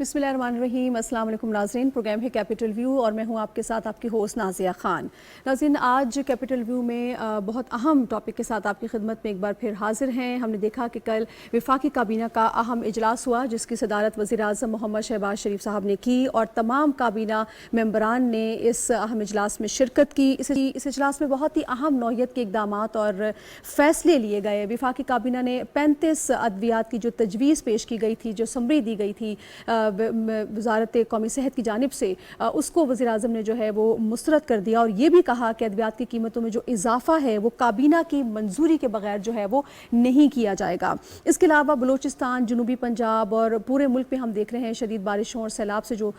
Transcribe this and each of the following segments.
बिस्मिल्लाहिर्रहमानिर्रहीम। अस्सलाम वालेकुम नाज़रीन, प्रोग्राम है कैपिटल व्यू और मैं हूं आपके साथ आपकी होस्ट नाज़िया खान। नाज़रीन, आज कैपिटल व्यू में बहुत अहम टॉपिक के साथ आपकी खिदमत में एक बार फिर हाजिर हैं। हमने देखा कि कल वफाकी काबीना का अहम इजलास हुआ जिसकी सदारत वज़ीर-ए-आज़म मोहम्मद शहबाज शरीफ साहब ने की और तमाम काबीना मेंबरान ने इस अहम इजलास में शिरकत की। इस इजलास में बहुत ही अहम नौयत के इक़दामात और फ़ैसले लिए गए। वफाकी काबीना ने 35 अद्वियात की जो तजवीज़ पेश की गई थी, जो समरी दी गई थी वज़ारत कौमी सेहत की जानिब से, उसको वज़ीर-ए-आज़म ने जो है वो मुस्तरद कर दिया और ये भी कहा कि अद्वियात की कीमतों में जो इजाफा है वो काबीना की मंजूरी के बगैर जो है वो नहीं किया जाएगा। इसके अलावा बलूचिस्तान, जनूबी पंजाब और पूरे मुल्क में हम देख रहे हैं शदीद बारिशों और सैलाब से जो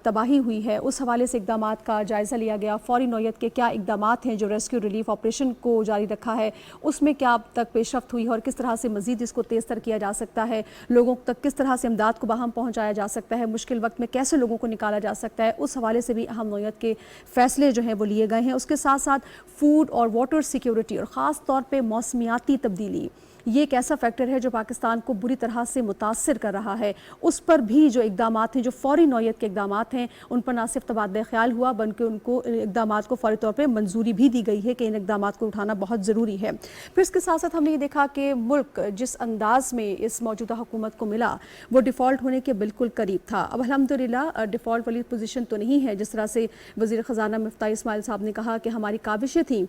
तबाही हुई है, उस हवाले से इक़दामात का जायज़ा लिया गया। फौरी नौयत के क्या इक़दामात हैं जो रेस्क्यू रिलीफ ऑपरेशन को जारी रखा है, उसमें क्या अब तक पेशरफ्त हुई है और किस तरह से मज़ीद इसको तेज़ तर किया जा सकता है, लोगों तक किस तरह से इमदाद को बाहम पहुँचाया जा सकता है, मुश्किल वक्त में कैसे लोगों को निकाला जा सकता है, उस हवाले से भी अहम नौयत के फ़ैसले जो हैं वो लिए गए हैं। उसके साथ साथ फूड और वाटर सिक्योरिटी और ख़ास तौर पे मौसमियाती तब्दीली, ये एक ऐसा फैक्टर है जो पाकिस्तान को बुरी तरह से मुतासिर कर रहा है। उस पर भी जो इक़दामात हैं, जो फ़ौरी नौयत के इक़दामात हैं, उन पर ना सिर्फ तबादला ख्याल हुआ बल्कि उनको इक़दामात को फ़ौरी तौर पर मंजूरी भी दी गई है कि इन इक़दामात को उठाना बहुत ज़रूरी है। फिर इसके साथ साथ हमने ये देखा कि मुल्क जिस अंदाज़ में इस मौजूदा हुकूमत को मिला वो डिफ़ॉल्ट होने के बिल्कुल करीब था। अब अल्हम्दुलिल्लाह डिफ़ॉल्ट वाली पोजीशन तो नहीं है, जिस तरह से वज़ीर ख़जाना मिफ्ताह इस्माइल साहब ने कहा कि हमारी काविशें थी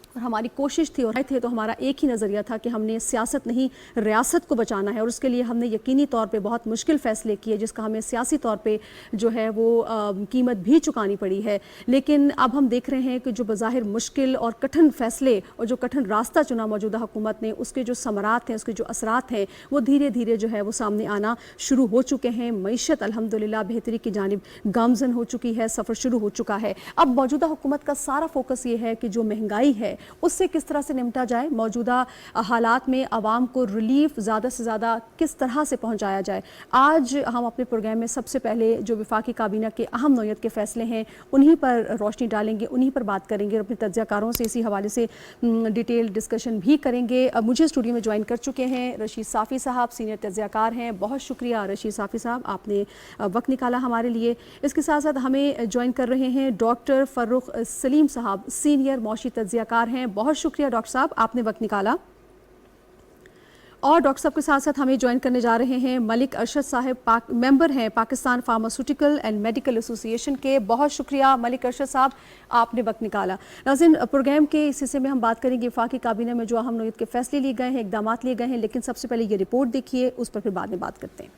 और हमारी कोशिश थी और थे, तो हमारा एक ही नज़रिया था कि हमने सियासत नहीं रियासत को बचाना है और उसके लिए हमने यकीनी तौर पे बहुत मुश्किल फ़ैसले किए जिसका हमें सियासी तौर पे जो है वो कीमत भी चुकानी पड़ी है। लेकिन अब हम देख रहे हैं कि जो बज़ाहिर मुश्किल और कठिन फ़ैसले और जो कठिन रास्ता चुना मौजूदा हुकूमत ने, उसके जो समरात हैं, उसके जो असरात हैं, वो धीरे धीरे जो है वो सामने आना शुरू हो चुके हैं। मईशत अल्हम्दुलिल्लाह बेहतरी की जानिब गामज़न हो चुकी है, सफ़र शुरू हो चुका है। अब मौजूदा हुकूमत का सारा फोकस ये है कि जो महंगाई है उससे किस तरह से निपटा जाए, मौजूदा हालात में आवाम को रिलीफ ज़्यादा से ज़्यादा किस तरह से पहुंचाया जाए। आज हम अपने प्रोग्राम में सबसे पहले जो वफाकी काबीना के अहम नौयत के फ़ैसले हैं उन्हीं पर रोशनी डालेंगे, उन्हीं पर बात करेंगे और अपने तज्ज़ियाकारों से इसी हवाले से डिटेल डिस्कशन भी करेंगे। मुझे स्टूडियो में ज्वाइन कर चुके हैं रशीद साफ़ी साहब, सीनियर तज्ज़ियाकार हैं। बहुत शुक्रिया रशीद साफ़ी साहब, आपने वक्त निकाला हमारे लिए। इसके साथ साथ हमें ज्वाइन कर रहे हैं डॉक्टर फ़र्रुख सलीम साहब, सीनियर मौशी तज्ज़ियाकार हैं। बहुत शुक्रिया डॉक्टर साहब, आपने वक्त निकाला। और डॉक्टर साहब के साथ साथ हमें ज्वाइन करने जा रहे हैं मलिक अरशद साहब, मेंबर हैं Pakistan pharmaceutical and medical association के। बहुत शुक्रिया मलिक अरशद साहब, आपने वक्त निकाला। नाज़रीन, प्रोग्राम के इस हिस्से में हम बात करेंगे वफाकी काबीना में जो अहम नौयत के फैसले लिए गए हैं, इक़दामात लिए गए हैं, लेकिन सबसे पहले ये रिपोर्ट देखिए, उस पर फिर बाद में बात करते हैं।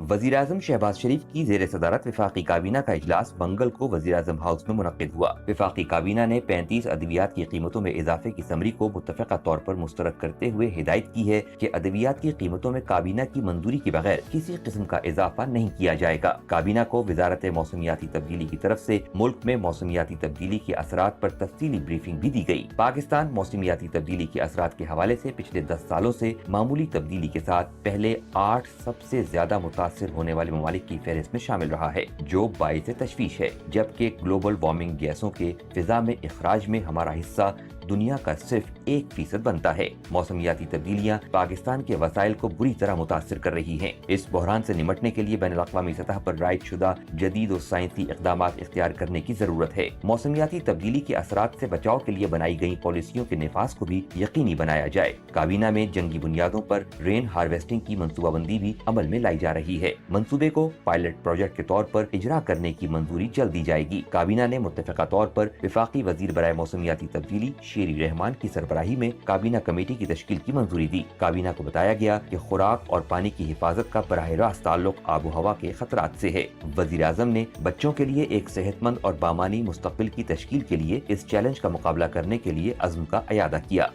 वज़ीर-ए-आज़म शहबाज शरीफ की ज़ेर सदारत वफाकी काबीना का इजलास मंगल को वज़ीर-ए-आज़म हाउस में मुनक़्क़िद हुआ। वफाकी काबीना ने 35 अद्वियात की कीमतों में इजाफे की समरी को मुत्तफ़क़ा तौर पर मुस्तरद करते हुए हिदायत की है कि अद्वियात की कीमतों में काबीना की मंजूरी के बगैर किसी किस्म का इजाफा नहीं किया जाएगा। काबीना को वज़ारत मौसमियाती तब्दीली की तरफ से मुल्क में मौसमियाती तब्दीली के असरात पर तफसीली ब्रीफिंग भी दी गई। पाकिस्तान मौसमियाती तब्दीली के असरात के हवाले से पिछले 10 सालों से मामूली तब्दीली के साथ पहले 8 सबसे ज्यादा मुतासिर होने वाले ममालिक की फहरिस्त में शामिल रहा है, जो बाइस तशवीश है। जबकि ग्लोबल वार्मिंग गैसों के फिजा में इखराज में हमारा हिस्सा दुनिया का सिर्फ 1% बनता है। मौसमियाती तब्दीलियां पाकिस्तान के वसाइल को बुरी तरह मुतासिर कर रही हैं। इस बहरान से निमटने के लिए बैनुल-अक़वामी सतह पर राइज शुदा जदीद और साइंसी इक़दामात इख्तियार करने की जरूरत है। मौसमियाती तब्दीली के असरात से बचाव के लिए बनाई गई पॉलिसियों के निफाज को भी यकीनी बनाया जाए। काबीना में जंगी बुनियादों पर रेन हार्वेस्टिंग की मनसूबाबंदी भी अमल में लाई जा रही है। मंसूबे को पायलट प्रोजेक्ट के तौर पर इजरा करने की मंजूरी जल्द दी जाएगी। काबीना ने मुत्तफ़क़ा तौर पर वफाकी वजीर बराए मौसमियाती तब्दीली शेरी रहमान की सरबराही में काबीना कमेटी की तश्कील की मंजूरी दी। काबीना को बताया गया कि खुराक और पानी की हिफाजत का बराह रास्त ताल्लुक आबो हवा के खतरात से है। वज़ीर-ए-आज़म ने बच्चों के लिए एक सेहतमंद और बामानी मुस्तक़बिल की तश्कील के लिए इस चैलेंज का मुकाबला करने के लिए अज़्म का अयादा किया।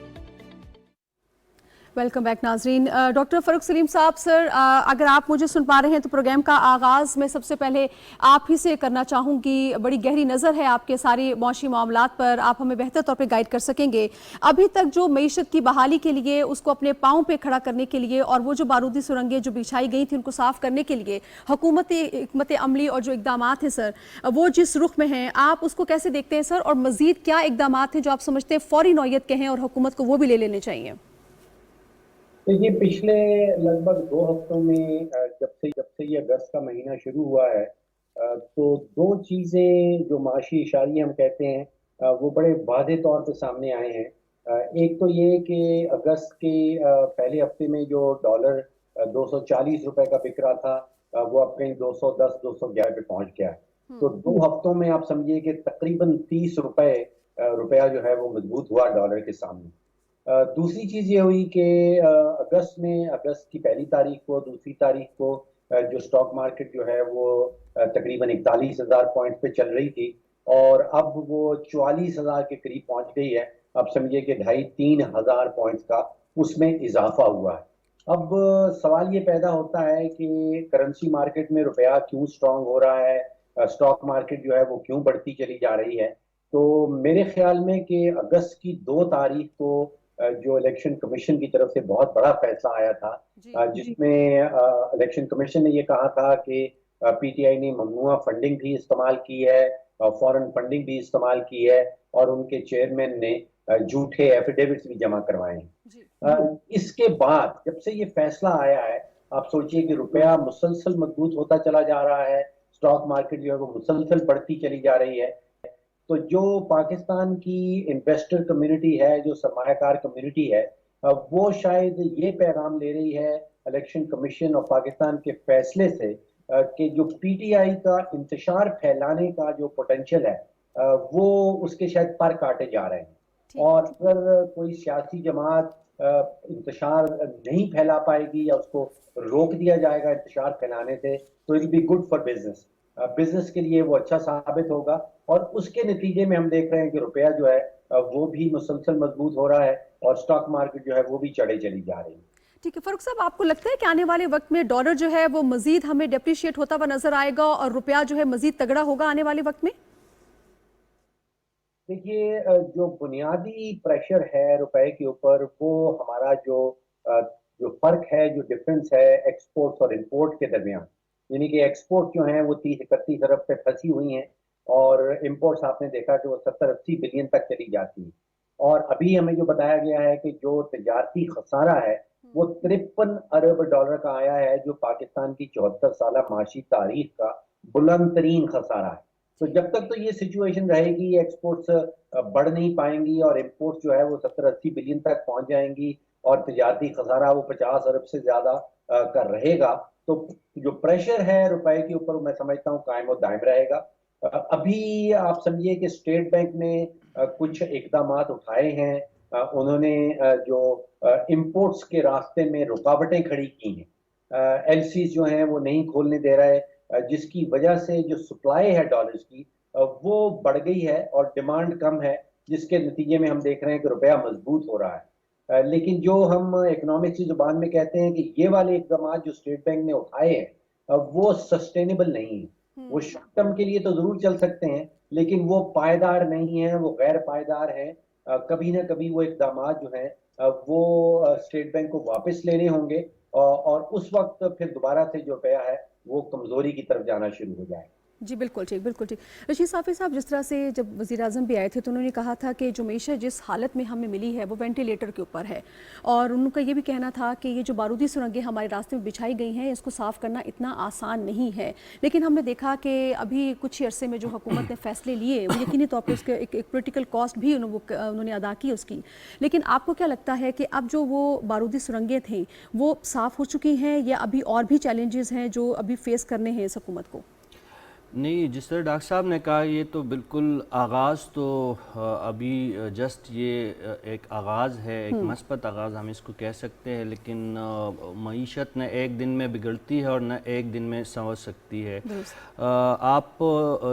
वेलकम बैक नाजरीन। डॉक्टर फ़र्रुख सलीम साहब, सर अगर आप मुझे सुन पा रहे हैं तो प्रोग्राम का आगाज़ मैं सबसे पहले आप ही से करना चाहूँगी। बड़ी गहरी नज़र है आपके सारी मौशी मामलात पर, आप हमें बेहतर तौर पे गाइड कर सकेंगे। अभी तक जो मईशत की बहाली के लिए, उसको अपने पाँव पे खड़ा करने के लिए और वो जो बारूदी सुरंगें जो बिछाई गई थी उनको साफ़ करने के लिए हुकूमती हिकमत अमली और जो इक़दामात हैं सर, वो जिस रुख में हैं, आप उसको कैसे देखते हैं सर? और मज़ीद क्या इक़दामात हैं जो आप समझते हैं फ़ौरी नौयत के हैं और हुकूमत को वो भी ले लेने चाहिए? देखिए पिछले लगभग 2 हफ्तों में जब से ये अगस्त का महीना शुरू हुआ है, तो दो चीज़ें जो माशी इशारे हम कहते हैं, वो बड़े वाज़े तौर पे सामने आए हैं। एक तो ये कि अगस्त के पहले हफ्ते में जो डॉलर 240 रुपए का बिक रहा था, वो अब कहीं 210-211 पे पहुंच गया है। तो 2 हफ्तों में आप समझिए कि तकरीबन 30 रुपए रुपया जो है वो मजबूत हुआ डॉलर के सामने। दूसरी चीज ये हुई कि अगस्त की पहली तारीख को, दूसरी तारीख को जो स्टॉक मार्केट जो है वो तकरीबन 41,000 पॉइंट पे चल रही थी, और अब वो 44,000 के करीब पहुंच गई है। अब समझिए कि 2,500-3,000 पॉइंट्स का उसमें इजाफा हुआ है। अब सवाल ये पैदा होता है कि करेंसी मार्केट में रुपया क्यों स्ट्रांग हो रहा है, स्टॉक मार्केट जो है वो क्यों बढ़ती चली जा रही है। तो मेरे ख्याल में कि अगस्त की 2 तारीख को जो इलेक्शन कमीशन की तरफ से बहुत बड़ा फैसला आया था, जिसमें इलेक्शन कमीशन ने ये कहा था कि पीटीआई ने ममनुआ फंडिंग भी इस्तेमाल की है, फॉरेन फंडिंग भी इस्तेमाल की है, और उनके चेयरमैन ने झूठे एफिडेविट्स भी जमा करवाए हैं। इसके बाद जब से ये फैसला आया है, आप सोचिए कि रुपया मुसलसल मजबूत होता चला जा रहा है, स्टॉक मार्केट जो है वो मुसलसल बढ़ती चली जा रही है। तो जो पाकिस्तान की इन्वेस्टर कम्युनिटी है, जो सरमायाकार कम्युनिटी है, वो शायद ये पैगाम ले रही है इलेक्शन कमीशन और पाकिस्तान के फैसले से कि जो पीटीआई का इंतशार फैलाने का जो पोटेंशियल है, वो उसके शायद पर काटे जा रहे हैं। और अगर कोई सियासी जमात इंतशार नहीं फैला पाएगी या उसको रोक दिया जाएगा इंतशार फैलाने से, तो it be good for business. Business के लिए वो अच्छा साबित होगा, और उसके नतीजे में हम देख रहे हैं कि रुपया जो है वो भी मुसलसल मजबूत हो रहा है, और स्टॉक मार्केट जो है वो भी चढ़े चली जा रही है। ठीक है फारूक साहब, आपको लगता है कि आने वाले वक्त में डॉलर जो है वो मजीद हमें डेप्रिशिएट होता हुआ नजर आएगा और रुपया जो है मजीद तगड़ा होगा आने वाले वक्त में? देखिए, जो बुनियादी प्रेशर है रुपए के ऊपर, वो हमारा जो फर्क है, जो डिफरेंस है एक्सपोर्ट्स और इंपोर्ट के दरमियान, यानी कि एक्सपोर्ट जो है वो 30-31 अरब पे फंसी हुई हैं, और इंपोर्ट्स आपने देखा कि वो 70-80 बिलियन तक चली जाती है। और अभी हमें जो बताया गया है कि जो तजारती खसारा है वो 53 अरब डॉलर का आया है, जो पाकिस्तान की 74 साल माशी तारीख का बुलंद तरीन खसारा है। तो जब तक तो ये सिचुएशन रहेगी, एक्सपोर्ट्स बढ़ नहीं पाएंगी और इंपोर्ट्स जो है वो 70-80 बिलियन तक पहुंच जाएंगी, और तजारती खसारा वो 50 अरब से ज्यादा का रहेगा, तो जो प्रेशर है रुपए के ऊपर मैं समझता हूँ कायम और दायम रहेगा। अभी आप समझिए कि स्टेट बैंक ने कुछ इकदाम उठाए हैं। उन्होंने जो इंपोर्ट्स के रास्ते में रुकावटें खड़ी की हैं, एलसीज जो हैं वो नहीं खोलने दे रहे, जिसकी वजह से जो सप्लाई है डॉलर्स की वो बढ़ गई है और डिमांड कम है, जिसके नतीजे में हम देख रहे हैं कि रुपया मजबूत हो रहा है। लेकिन जो हम इकोनॉमिक्स की जुबान में कहते हैं कि ये वाले इकदाम जो स्टेट बैंक ने उठाए हैं वो सस्टेनेबल नहीं है। वो शॉर्ट टर्म के लिए तो जरूर चल सकते हैं, लेकिन वो पायदार नहीं है, वो गैर पायदार है। कभी ना कभी वो इकदाम जो हैं वो स्टेट बैंक को वापस लेने होंगे, और उस वक्त फिर दोबारा से जो रुपया है वो कमजोरी की तरफ जाना शुरू हो जाए। जी बिल्कुल ठीक, बिल्कुल ठीक। रशीद साफ़ी साहब, जिस तरह से जब वज़ीर आज़म भी आए थे तो उन्होंने कहा था कि जो मीशत जिस हालत में हमें मिली है वो वेंटिलेटर के ऊपर है, और उनका ये भी कहना था कि ये जो बारूदी सुरंगें हमारे रास्ते में बिछाई गई हैं इसको साफ़ करना इतना आसान नहीं है। लेकिन हमने देखा कि अभी कुछ अरसे में जो हुकूमत ने फ़ैसले लिए वो यकीनी तौर पर उसके एक पोलिटिकल कॉस्ट भी उन्होंने अदा की उसकी। लेकिन आपको क्या लगता है कि अब जो वो बारूदी सुरंगें थी वो साफ़ हो चुकी हैं, या अभी और भी चैलेंजेस हैं जो अभी फेस करने हैं इस हुकूमत को? नहीं, जिस तरह डॉक्टर साहब ने कहा, ये तो बिल्कुल आगाज़ तो अभी जस्ट ये एक आगाज़ है, एक मस्बत आगाज़ हम इसको कह सकते हैं, लेकिन मईशत न एक दिन में बिगड़ती है और न एक दिन में संवर सकती है। आप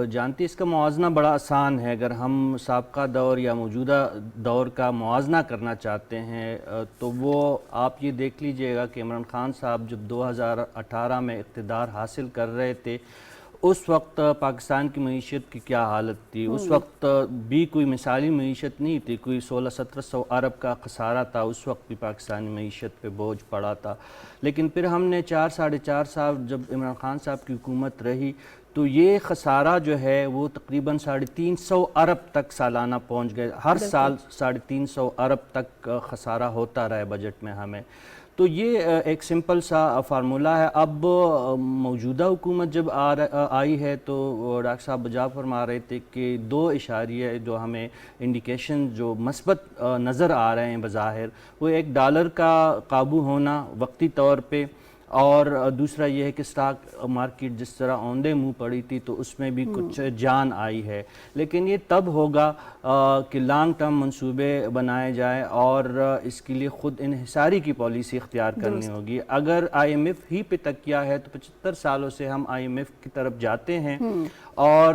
जानती हैं इसका मुआवजना बड़ा आसान है। अगर हम साबका दौर या मौजूदा दौर का मुआवजना करना चाहते हैं तो वो आप ये देख लीजिएगा कि इमरान खान साहब जब 2018 में इक़्तिदार हासिल कर रहे थे उस वक्त पाकिस्तान की मईशत की क्या हालत थी। उस वक्त भी कोई मिसाली मईशत नहीं थी, कोई 1600-1700 अरब का खसारा था, उस वक्त भी पाकिस्तानी मईशत पे बोझ पड़ा था। लेकिन फिर हमने 4-4.5 साल जब इमरान खान साहब की हुकूमत रही तो ये खसारा जो है वो तकरीबन 350 अरब तक सालाना पहुँच गए। हर साल 350 अरब तक खसारा होता रहा है बजट में हमें। تو یہ ایک سمپل سا فارمولہ ہے. اب موجودہ حکومت جب آئی ہے تو ڈاکٹر صاحب بجا فرما رہے تھے کہ 2 اشاریہ جو ہمیں انڈیکیشن جو مثبت نظر آ رہے ہیں بظاہر، وہ ایک ڈالر کا قابو ہونا وقتی طور پہ، اور دوسرا یہ ہے کہ سٹاک مارکیٹ جس طرح اوندے منہ پڑی تھی تو اس میں بھی کچھ جان آئی ہے. لیکن یہ تب ہوگا کہ لانگ ٹرم منصوبے بنائے جائیں اور اس کے لیے خود انحصاری کی پالیسی اختیار کرنی ہوگی. اگر آئی ایم ایف ہی پہ تکیہ ہے تو 75 سالوں سے ہم آئی ایم ایف کی طرف جاتے ہیں اور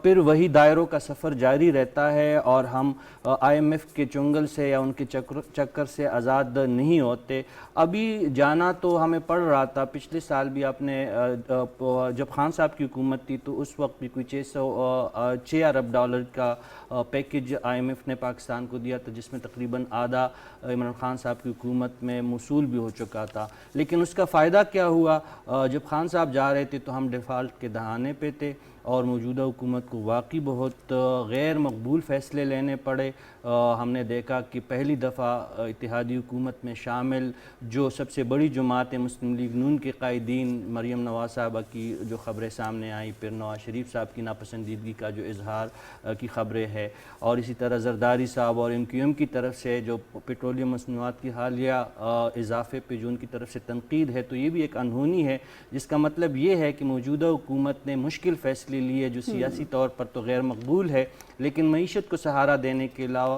پھر وہی دائروں کا سفر جاری رہتا ہے اور ہم آئی ایم ایف کے چنگل سے یا ان کے چکر سے آزاد نہیں ہوتے. ابھی جانا تو ہمیں پڑ رہا تھا. پچھلے سال بھی آپ نے جب خان صاحب کی حکومت تھی تو اس وقت بھی کوئی 6 ارب ڈالر کا پیکج آئی ایم ایف نے پاکستان کو دیا تھا، جس میں تقریباً آدھا عمران خان صاحب کی حکومت میں موصول بھی ہو چکا تھا. لیکن اس کا فائدہ کیا ہوا؟ جب خان صاحب جا رہے تھے تو ہم ڈیفالٹ کے دہانے پہ تھے اور موجودہ حکومت کو واقعی بہت غیر مقبول فیصلے لینے پڑے. ہم نے دیکھا کہ پہلی دفعہ اتحادی حکومت میں شامل جو سب سے بڑی جماعت مسلم لیگ نون کے قائدین، مریم نواز صاحبہ کی جو خبریں سامنے آئیں، پھر نواز شریف صاحب کی ناپسندیدگی کا جو اظہار کی خبریں ہے، اور اسی طرح زرداری صاحب اور ایم کیو ایم کی طرف سے جو پیٹرولیم مصنوعات کی حالیہ اضافے پہ جو ان کی طرف سے تنقید ہے، تو یہ بھی ایک انہونی ہے، جس کا مطلب یہ ہے کہ موجودہ حکومت نے مشکل فیصلے لیے جو سیاسی طور پر تو غیر مقبول ہے، لیکن معیشت کو سہارا دینے کے علاوہ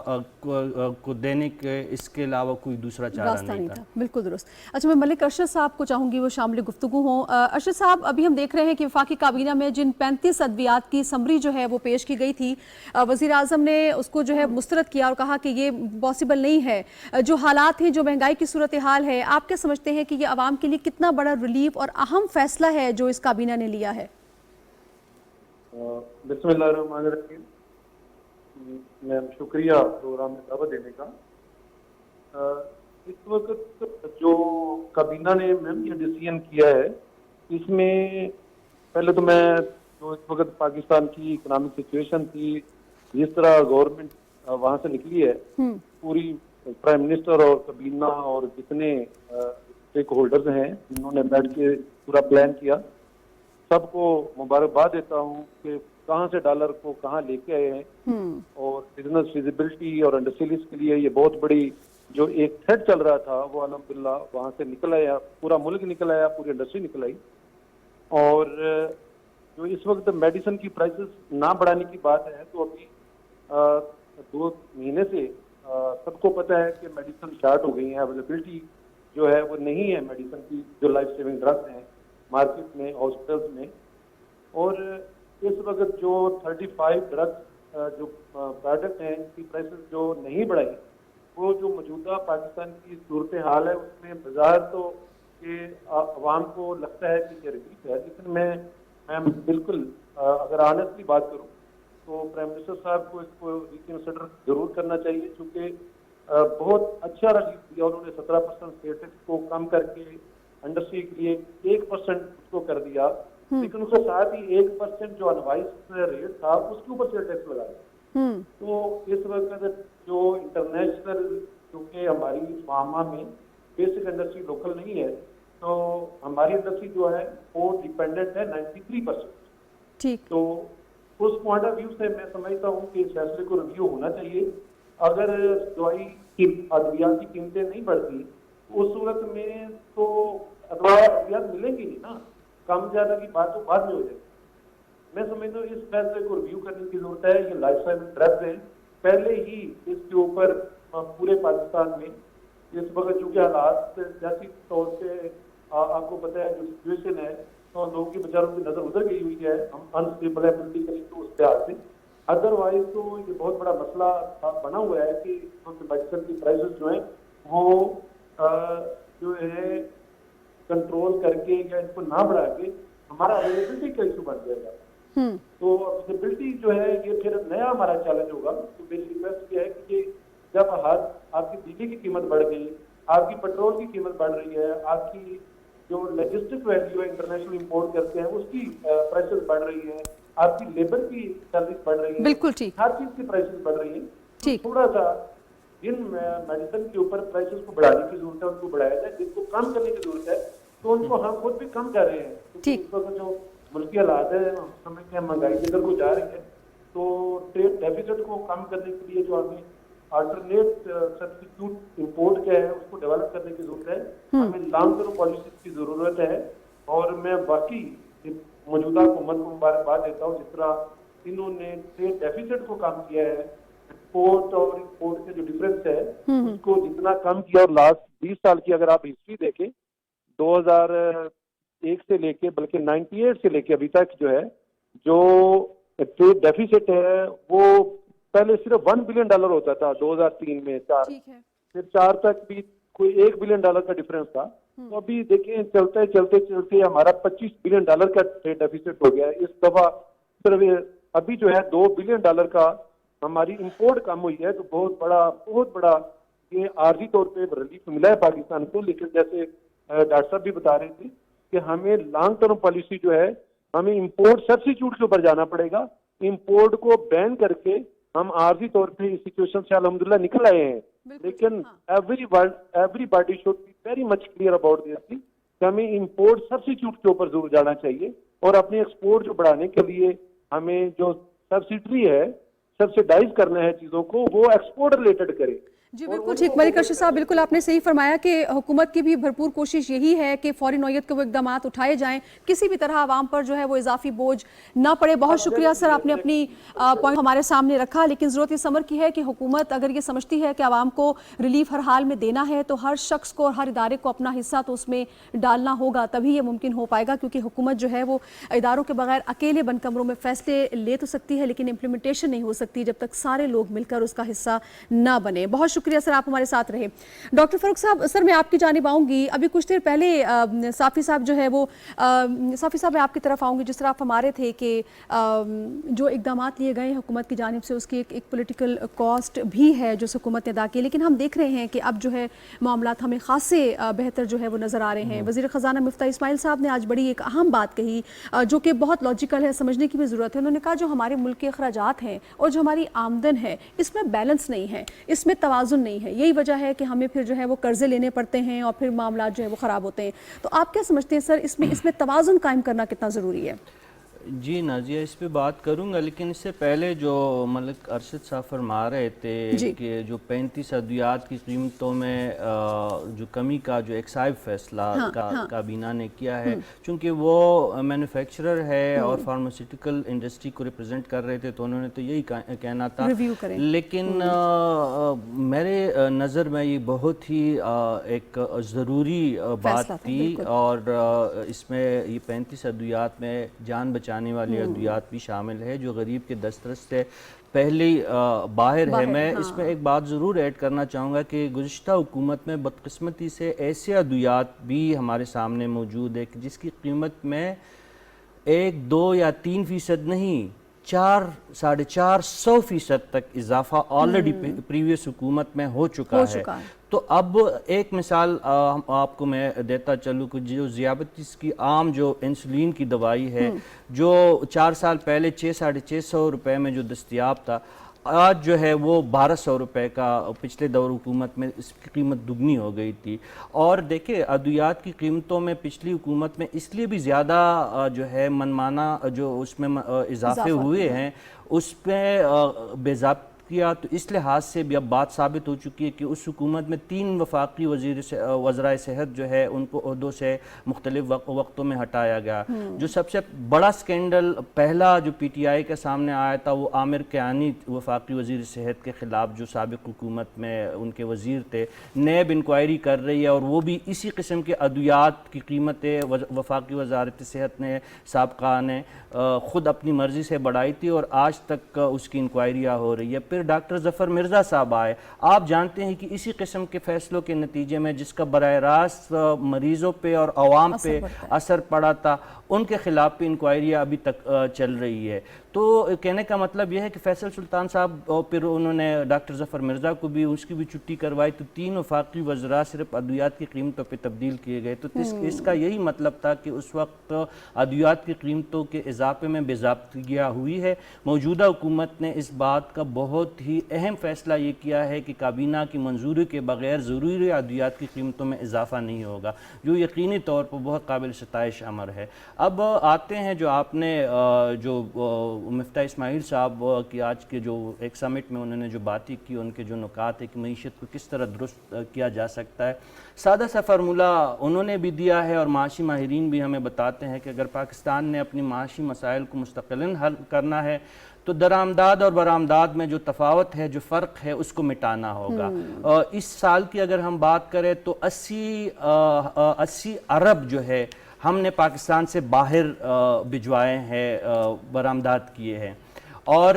اس کے علاوہ کوئی دوسرا چارہ نہیں تھا. بالکل درست. اچھا، میں ملک ارشد صاحب کو چاہوں گی وہ شامل گفتگو ہوں. ارشد صاحب، ابھی ہم دیکھ رہے ہیں کہ وفاقی کابینہ میں جن 35 ادویات کی سمری جو ہے وہ پیش کی گئی تھی، وزیر اعظم نے اس کو جو ہے مسترد کیا اور کہا کہ یہ پاسبل نہیں ہے. جو حالات ہیں، جو مہنگائی کی صورتحال ہے، آپ کیا سمجھتے ہیں کہ یہ عوام کے لیے کتنا بڑا ریلیف اور اہم فیصلہ ہے جو اس کابینہ نے لیا ہے؟ بسم اللہ الرحمن الرحیم. میں شکریہ پروگرام میں دعوت دینے کا. اس وقت جو کابینہ نے میم یہ ڈیسیژن کیا ہے، اس میں پہلے تو میں جو اس وقت پاکستان کی اکنامک سچویشن تھی، جس طرح گورنمنٹ وہاں سے نکلی ہے، پوری پرائم منسٹر اور کابینہ اور جتنے اسٹیک ہولڈرز ہیں جنہوں نے بیٹھ کے پورا پلان کیا، سب کو مبارکباد دیتا ہوں کہ کہاں سے ڈالر کو کہاں لے کے آئے ہیں. اور بزنس فیزیبلٹی اور انڈسٹریز کے لیے یہ بہت بڑی جو ایک تھریڈ چل رہا تھا وہ الحمدللہ وہاں سے نکل آیا، پورا ملک نکل آیا، پوری انڈسٹری نکل آئی. اور جو اس وقت میڈیسن کی پرائسز نہ بڑھانے کی بات ہے، تو ابھی 2 مہینے سے سب کو پتہ ہے کہ میڈیسن شارٹ ہو گئی ہیں، اویلیبلٹی جو ہے وہ نہیں ہے میڈیسن کی، جو لائف سیونگ ڈرگس ہیں مارکیٹ میں، ہاسپٹلس میں. اور اس وقت جو 35 ڈرگس جو پروڈکٹ ہیں، ان کی پرائسز جو نہیں بڑھائی، وہ جو موجودہ پاکستان کی صورتحال ہے اس میں بظاہر تو کہ عوام کو لگتا ہے کہ یہ ریلیف ہے، لیکن میں بالکل اگر آنیسٹلی بات کروں تو پرائم منسٹر صاحب کو اس کو ریکنسیڈر ضرور کرنا چاہیے، چونکہ بہت اچھا ریلیف دیا. انہوں نے 17% سیل ٹیکس کو کم کر کے انڈسٹری کے لیے 1% اس کو کر دیا، لیکن اس کے ساتھ ہی 1% جو انوائس ریٹ تھا اس کے اوپر سیل ٹیکس لگا دیا. تو اس وقت جو انٹرنیشنل، کیونکہ ہماری فارما میں بیسک انڈسٹری لوکل نہیں ہے، تو ہماری انڈسٹری جو ہے وہ ڈیپینڈنٹ ہے 93%. تو اس پوائنٹ آف ویو سے میں سمجھتا ہوں کہ اس فیصلے کو ریویو ہونا چاہیے. اگر دوائی کی ادویات کی قیمتیں نہیں بڑھتی اس صورت میں تو ادویات ملیں گی نہیں نا، کم زیادہ کی بات تو بعد میں ہو جائے گی. میں سمجھتا ہوں اس فیصلے کو ریویو کرنے کی ضرورت ہے. یہ لائف سیونگ ڈرگس ہیں، پہلے ہی اس کے اوپر پورے پاکستان میں اس وقت چونکہ حالات سیاسی طور سے آپ کو پتہ ہے جو سچویشن ہے، تو لوگوں کی بیچاروں کی نظر ادھر گئی ہوئی ہے، ہم انسٹیبل ہے پولیٹیکلی، تو اس لحاظ سے ادروائز تو یہ بہت بڑا مسئلہ بنا ہوا ہے کہ میڈیسن کی پرائسز جو ہیں وہ جو ہے کنٹرول کر کے یا ان کو نہ بڑھا کے ہمارا اویلیبلٹی کا ایشو بن جائے گا. تو اویلیبلٹی جو ہے یہ پھر نیا ہمارا چیلنج ہوگا. تو میری ریکویسٹ یہ ہے کہ جب آپ کی بجلی کی قیمت بڑھ گئی، آپ کی پیٹرول کی قیمت بڑھ رہی ہے، آپ کی جو لاجسٹک ویلیو ہے انٹرنیشنل امپورٹ کرتے ہیں اس کی پرائسز بڑھ رہی ہیں، آپ کی لیبر کی سیلریز بڑھ رہی ہیں، بالکل ٹھیک، ہر چیز کی پرائسز بڑھ رہی ہیں. تھوڑا سا जिन मेडिसिन के ऊपर प्राइसेस को बढ़ाने की जरूरत है उनको बढ़ाया जाए, जिनको कम करने की जरूरत है तो उनको हम खुद भी कम कर रहे हैं। ठीक। इस वक्त जो मुल्की हालात है, समझते हैं महंगाई की तरफ को जा रही है, तो ट्रेड डेफिसिट को कम करने के लिए जो हमें अल्टरनेट सब्स्टिट्यूट इंपोर्ट क्या है उसको डेवलप करने की जरूरत है, हमें लॉन्ग टर्म पॉलिसीज की जरूरत है। और मैं बाकी मौजूदा हुकूमत को मुबारकबाद देता हूँ जिस तरह इन्होंने ट्रेड डेफिसिट को कम किया है, एक्सपोर्ट और इंपोर्ट के जो डिफरेंस है उसको जितना कम किया। और लास्ट 20 साल की अगर आप हिस्ट्री देखें 2001 से लेके बल्कि 98 से लेके अभी तक जो है जो ट्रेड डेफिसिट है वो पहले सिर्फ $1 बिलियन होता था 2003 में, 4 ठीक है। फिर 4 तक भी कोई $1 बिलियन का डिफरेंस था। तो अभी देखिए चलते चलते चलते हमारा $25 बिलियन का ट्रेड डेफिसिट हो गया है। इस दफा सिर्फ अभी जो है $2 बिलियन का हमारी इंपोर्ट कम हुई है, तो बहुत बड़ा ये आर्जी तौर पे रिलीफ मिला है पाकिस्तान को। लेकिन जैसे डॉक्टर साहब भी बता रहे थे कि हमें लॉन्ग टर्म पॉलिसी जो है हमें इंपोर्ट सब्स्टिट्यूट के ऊपर जाना पड़ेगा। इंपोर्ट को बैन करके हम आर्जी तौर पे इस सिचुएशन से अल्हम्दुलिल्लाह निकल आए हैं। लेकिन everybody should be very much clear about this कि हमें इंपोर्ट सब्स्टिट्यूट के ऊपर जरूर जाना चाहिए और अपने एक्सपोर्ट जो बढ़ाने के लिए हमें जो सब्सिडी है, सब्सिडाइज करना है चीजों को, वो एक्सपोर्ट रिलेटेड करे। जी बिल्कुल ठीक मलिक अरशद साहब, बिल्कुल आपने सही फरमाया कि हुकूमत की भी भरपूर कोशिश यही है कि फौरी नौयत के वो इकदाम उठाए जाएं, किसी भी तरह आवाम पर जो है वो इजाफी बोझ ना पड़े। बहुत शुक्रिया सर, आपने अपनी पॉइंट हमारे सामने रखा। लेकिन ज़रूरत इस अमर की है कि हुकूमत अगर ये समझती है कि आवाम को रिलीफ हर हाल में देना है तो हर शख्स को और हर इदारे को अपना हिस्सा तो उसमें डालना होगा, तभी ये मुमकिन हो पाएगा। क्योंकि हुकूमत जो है वो इदारों के बगैर अकेले बंद कमरों में फैसले ले तो सकती है लेकिन इम्प्लीमेंटेशन नहीं हो सकती जब तक सारे लोग मिलकर उसका हिस्सा ना बने। बहुत शुक्रिया सर, आप हमारे साथ रहे। डॉक्टर फारूक साहब, सर मैं आपकी जानिब आऊंगी। अभी कुछ देर पहले साफी साहब जो है वो साफी साहब मैं आपकी तरफ आऊंगी। जिस तरह आप हमारे थे कि जो इकदाम लिए गए हुकूमत की जानिब से उसकी एक पॉलिटिकल कॉस्ट भी है जो हुकूमत ने अदा की, लेकिन हम देख रहे हैं कि अब जो है मामलात हमें खासे बेहतर जो है वो नज़र आ रहे हैं। वज़ीर ख़ज़ाना मुफ्ती इस्माइल साहब ने आज बड़ी एक अहम बात कही जो कि बहुत लॉजिकल है, समझने की भी ज़रूरत है। उन्होंने कहा जो हमारे मुल्क के अखराजात हैं और जो हमारी आमदन है इसमें बैलेंस नहीं है, इसमें तवाज़ुन नहीं है। यही वजह है कि हमें फिर जो है वो कर्जे लेने पड़ते हैं और फिर मामला जो है वो ख़राब होते हैं। तो आप क्या समझते हैं सर, इसमें तवाज़ुन कायम करना कितना ज़रूरी है? जी नाजिया, इस पे बात करूंगा, लेकिन इससे पहले जो मलिक अरशद साहब फरमा रहे थे कि जो 35 अद्वियात की कीमतों में जो कमी का जो एक्साइज फैसला काबीना ने किया है, चूँकि वो मैन्युफैक्चरर है और फार्मास्यूटिकल इंडस्ट्री को रिप्रेजेंट कर रहे थे तो उन्होंने तो यही कहना था। लेकिन मेरे नज़र में ये बहुत ही एक ज़रूरी बात थी और इसमें ये 35 अद्वियात में जान बचाने वाली अद्वियात भी शामिल है जो गरीब के दस्तरस से पहले बाहर है। मैं इसमें एक बात ज़रूर ऐड करना चाहूँगा कि गुज़िश्ता हुकूमत में बदकिस्मती से ऐसे अद्वियात भी हमारे सामने मौजूद है कि जिसकी कीमत में 1, 2 या 3% नहीं 400-450% तक इजाफा ऑलरेडी प्रीवियस हुकूमत में हो चुका है। तो अब एक मिसाल आपको मैं देता चलूँ कि जो ज़ियाबतीस की आम जो इंसुलिन की दवाई है जो 4 साल पहले 600-650 रुपए में जो दस्तयाब था, आज जो है वो 1200 रुपए का, पिछले दौर हुकूमत में इसकी कीमत दुगनी हो गई थी। और देखिए अद्वियात की कीमतों में पिछली हुकूमत में इसलिए भी ज़्यादा जो है मनमाना जो उसमें इजाफे हुए हैं उस पर बेज़ाब्त किया, तो इस लिहाज से भी अब बात साबित हो चुकी है कि उस हुकूमत में 3 वफाकी वज़राए सेहत जो है उनको ओहदों से मुख्तलिफ वक्तों में हटाया गया। जो सबसे बड़ा स्कैंडल पहला जो PTI के सामने आया था वो आमिर कियानी वफाकी वज़ीर सेहत के ख़िलाफ़ जो साबिक़ हुकूमत में उनके वज़ीर थे। नैब इंक्वायरी कर रही है और वो भी इसी किस्म के अद्वियात की कीमतें वफाकी वज़ारत सेहत ने साबका ने ख़ुद अपनी मर्ज़ी से बढ़ाई थी और आज तक उसकी इंक्वायरियाँ हो रही है। फिर डॉक्टर ज़फ़र मिर्ज़ा साहब आए। आप जानते हैं कि इसी किस्म के फ़ैसलों के नतीजे में जिसका बराह रास्त मरीज़ों पे और आवाम पे असर पड़ा था, उनके ख़िलाफ़ भी इंक्वायरियाँ अभी तक चल रही है। तो कहने का मतलब यह है कि फैसल सुल्तान साहब और फिर उन्होंने डॉक्टर ज़फ़र मिर्ज़ा को भी उसकी भी छुट्टी करवाई, तो 3 वफाकी वज़रा सिर्फ अद्वियात की कीमतों पे तब्दील किए गए। तो इसका यही मतलब था कि उस वक्त अद्वियात की कीमतों के इजाफे में बेज़ाब्तियाँ हुई है। मौजूदा हुकूमत ने इस बात का बहुत بہت ہی اہم فیصلہ یہ کیا ہے کہ کابینہ کی منظوری کے بغیر ضروری ادویات کی قیمتوں میں اضافہ نہیں ہوگا، جو یقینی طور پر بہت قابل ستائش امر ہے۔ اب آتے ہیں جو آپ نے جو مفتاح اسماعیل صاحب کی آج کے جو ایک سمٹ میں انہوں نے جو باتیں کی، ان کے جو نکات ہے کہ معیشت کو کس طرح درست کیا جا سکتا ہے، سادہ سا فارمولہ انہوں نے بھی دیا ہے اور معاشی ماہرین بھی ہمیں بتاتے ہیں کہ اگر پاکستان نے اپنی معاشی مسائل کو مستقلاً حل کرنا ہے تو درآمدات اور برآمدات میں جو تفاوت ہے، جو فرق ہے، اس کو مٹانا ہوگا۔ اس سال کی اگر ہم بات کریں تو 80 ارب جو ہے ہم نے پاکستان سے باہر بھجوائے ہیں، برآمدات کیے ہیں، اور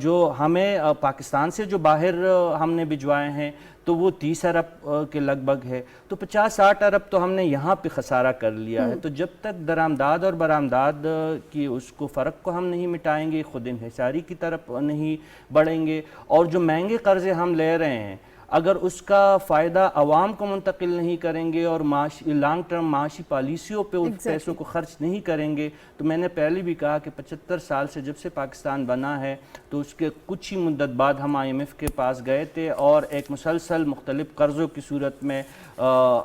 جو ہمیں پاکستان سے جو باہر ہم نے بھجوائے ہیں تو وہ 30 ارب کے لگ بھگ ہے، تو 50-60 ارب تو ہم نے یہاں پہ خسارہ کر لیا ہے۔ تو جب تک درآمدات اور برآمدات کی اس کو فرق کو ہم نہیں مٹائیں گے، خود انحصاری کی طرف نہیں بڑھیں گے، اور جو مہنگے قرضے ہم لے رہے ہیں اگر اس کا فائدہ عوام کو منتقل نہیں کریں گے اور لانگ ٹرم معاشی پالیسیوں پہ اس پیسوں کو خرچ نہیں کریں گے، تو میں نے پہلے بھی کہا کہ 75 سال سے جب سے پاکستان بنا ہے تو اس کے کچھ ہی مدت بعد ہم IMF کے پاس گئے تھے اور ایک مسلسل مختلف قرضوں کی صورت میں